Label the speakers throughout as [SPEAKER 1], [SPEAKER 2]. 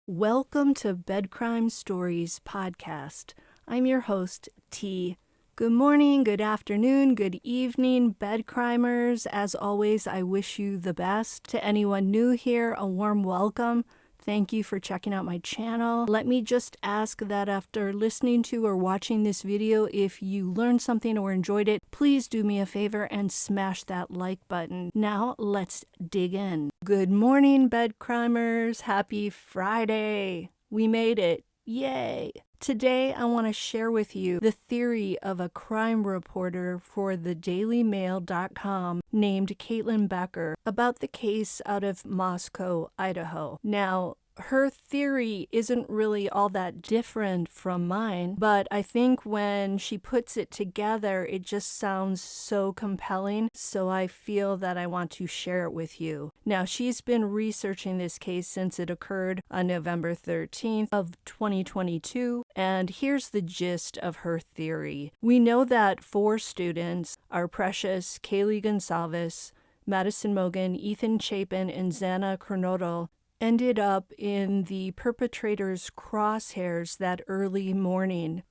[SPEAKER 1] Welcome to Bed Crime Stories podcast. I'm your host, T. Good morning, good afternoon, good evening, bed crimers. As always, I wish you the best. To anyone new here, a warm welcome. Thank you for checking out my channel. Let me just ask that after listening to or watching this video, if you learned something or enjoyed it, please do me a favor and smash that like button. Now, let's dig in. Good morning, bed crimers. Happy Friday. We made it. Yay. Today, I want to share with you the theory of a crime reporter for the dailymail.com named Caitlyn Becker about the case out of Moscow, Idaho. Now, her theory isn't really all that different from mine, but I think when she puts it together, it just sounds so compelling, so I feel that I want to share it with you. Now, she's been researching this case since it occurred on November 13th of 2022, and here's the gist of her theory. We know that 4 students, our precious Kaylee Gonsalves, Madison Mogen, Ethan Chapin, and Xana Kernodle, ended up in the perpetrator's crosshairs that early morning,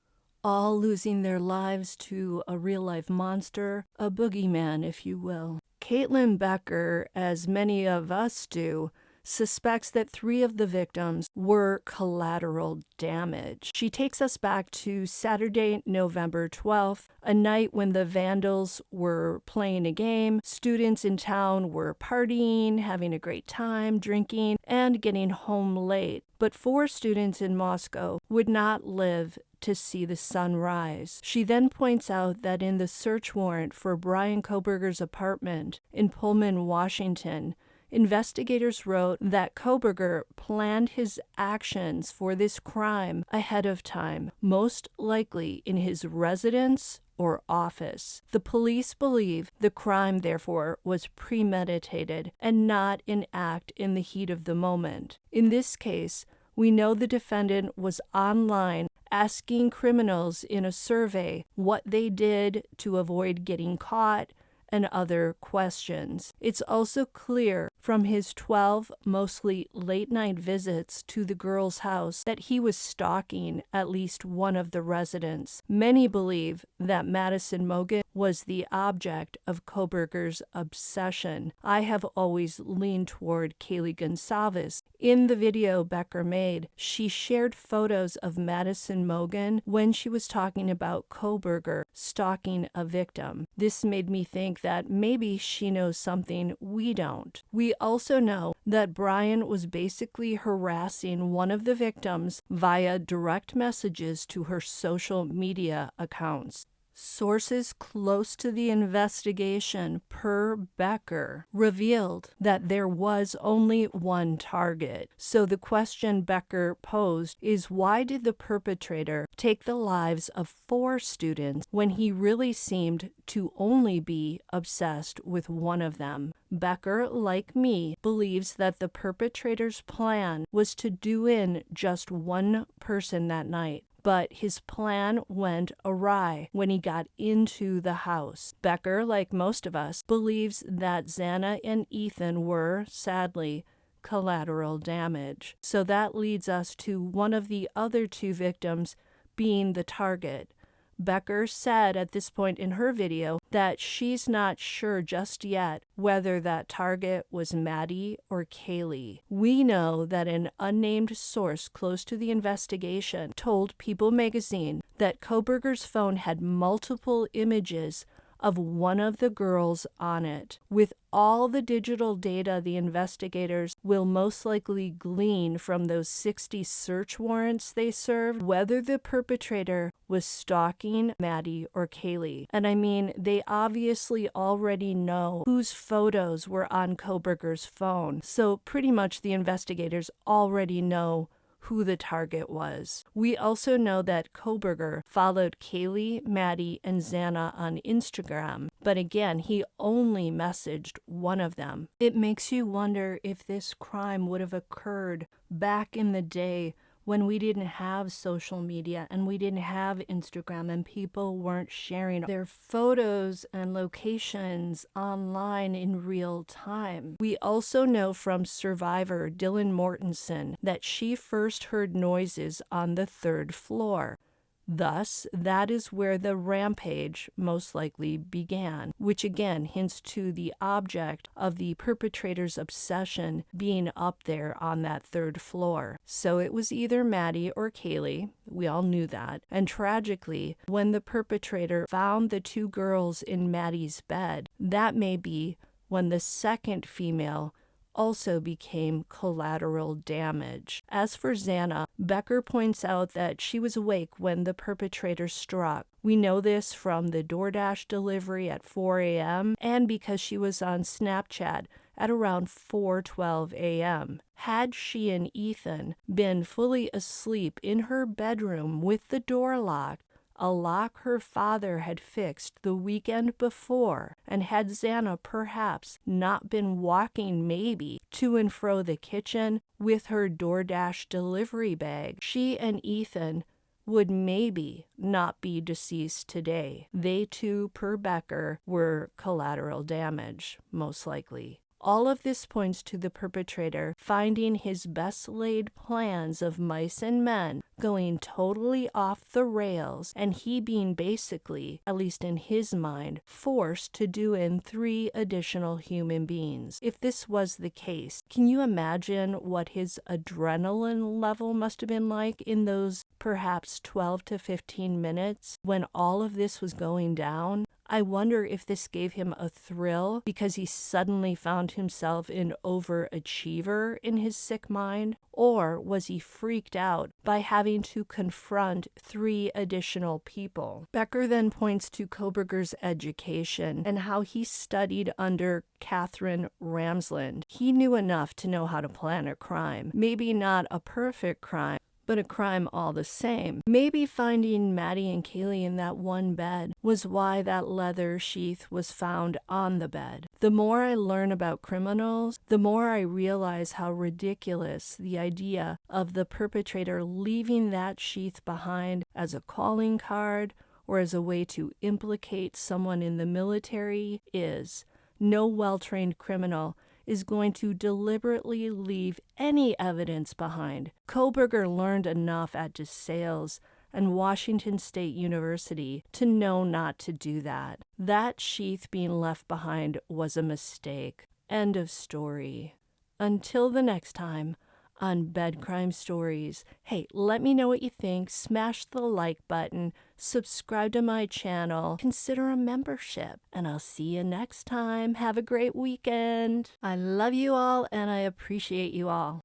[SPEAKER 1] all losing their lives to a real-life monster, a boogeyman, if you will. Caitlyn Becker, as many of us do, suspects that 3 of the victims were collateral damage. She takes us back to Saturday, November 12th, a night when the vandals were playing a game. Students in town were partying, having a great time, drinking, and getting home late. But 4 students in Moscow would not live to see the sun rise. She then points out that in the search warrant for Brian Kohberger's apartment in Pullman, Washington, investigators wrote that Kohberger planned his actions for this crime ahead of time, most likely in his residence or office. The police believe the crime, therefore, was premeditated and not an act in the heat of the moment. In this case, we know the defendant was online asking criminals in a survey what they did to avoid getting caught and other questions. It's also clear from his 12 mostly late-night visits to the girl's house that he was stalking at least one of the residents. Many believe that Madison Mogen was the object of Kohberger's obsession. I have always leaned toward Kaylee Gonsalves. In the video Becker made, she shared photos of Madison Mogen when she was talking about Kohberger stalking a victim. This made me think that maybe she knows something we don't. We also know that Brian was basically harassing one of the victims via direct messages to her social media accounts. Sources close to the investigation, per Becker, revealed that there was only one target. So the question Becker posed is, why did the perpetrator take the lives of 4 students when he really seemed to only be obsessed with one of them? Becker, like me, believes that the perpetrator's plan was to do in just one person that night. But his plan went awry when he got into the house. Becker, like most of us, believes that Xana and Ethan were, sadly, collateral damage. So that leads us to one of the other 2 victims being the target. Becker said at this point in her video that she's not sure just yet whether that target was Maddie or Kaylee. We know that an unnamed source close to the investigation told People magazine that Kohberger's phone had multiple images of one of the girls on it. With all the digital data the investigators will most likely glean from those 60 search warrants they served, whether the perpetrator was stalking Maddie or Kaylee. And I mean, they obviously already know whose photos were on Kohberger's phone. So pretty much the investigators already know who the target was. We also know that Kohberger followed Kaylee, Maddie, and Xana on Instagram, but again, he only messaged one of them. It makes you wonder if this crime would have occurred back in the day when we didn't have social media and we didn't have Instagram and people weren't sharing their photos and locations online in real time. We also know from survivor Dylan Mortensen that she first heard noises on the 3rd floor. Thus, that is where the rampage most likely began, which again hints to the object of the perpetrator's obsession being up there on that 3rd floor. So it was either Maddie or Kaylee. We all knew that. And tragically, when the perpetrator found the 2 girls in Maddie's bed, that may be when the second female also became collateral damage. As for Xana, Becker points out that she was awake when the perpetrator struck. We know this from the DoorDash delivery at 4 a.m. and because she was on Snapchat at around 4:12 a.m. Had she and Ethan been fully asleep in her bedroom with the door locked, a lock her father had fixed the weekend before, and had Xana perhaps not been walking maybe to and fro the kitchen with her DoorDash delivery bag, she and Ethan would maybe not be deceased today. They too, per Becker, were collateral damage, most likely. All of this points to the perpetrator finding his best laid plans of mice and men going totally off the rails, and he being basically, at least in his mind, forced to do in 3 additional human beings. If this was the case, can you imagine what his adrenaline level must have been like in those perhaps 12 to 15 minutes when all of this was going down? I wonder if this gave him a thrill because he suddenly found himself an overachiever in his sick mind, or was he freaked out by having to confront 3 additional people? Becker then points to Kohberger's education and how he studied under Catherine Ramsland. He knew enough to know how to plan a crime, maybe not a perfect crime, but a crime all the same. Maybe finding Maddie and Kaylee in that one bed was why that leather sheath was found on the bed. The more I learn about criminals, the more I realize how ridiculous the idea of the perpetrator leaving that sheath behind as a calling card or as a way to implicate someone in the military is. No well-trained criminal is going to deliberately leave any evidence behind. Kohberger learned enough at DeSales and Washington State University to know not to do that. That sheath being left behind was a mistake. End of story. Until the next time on Bed Crime Stories. Hey, let me know what you think. Smash the like button. Subscribe to my channel. Consider a membership. And I'll see you next time. Have a great weekend. I love you all and I appreciate you all.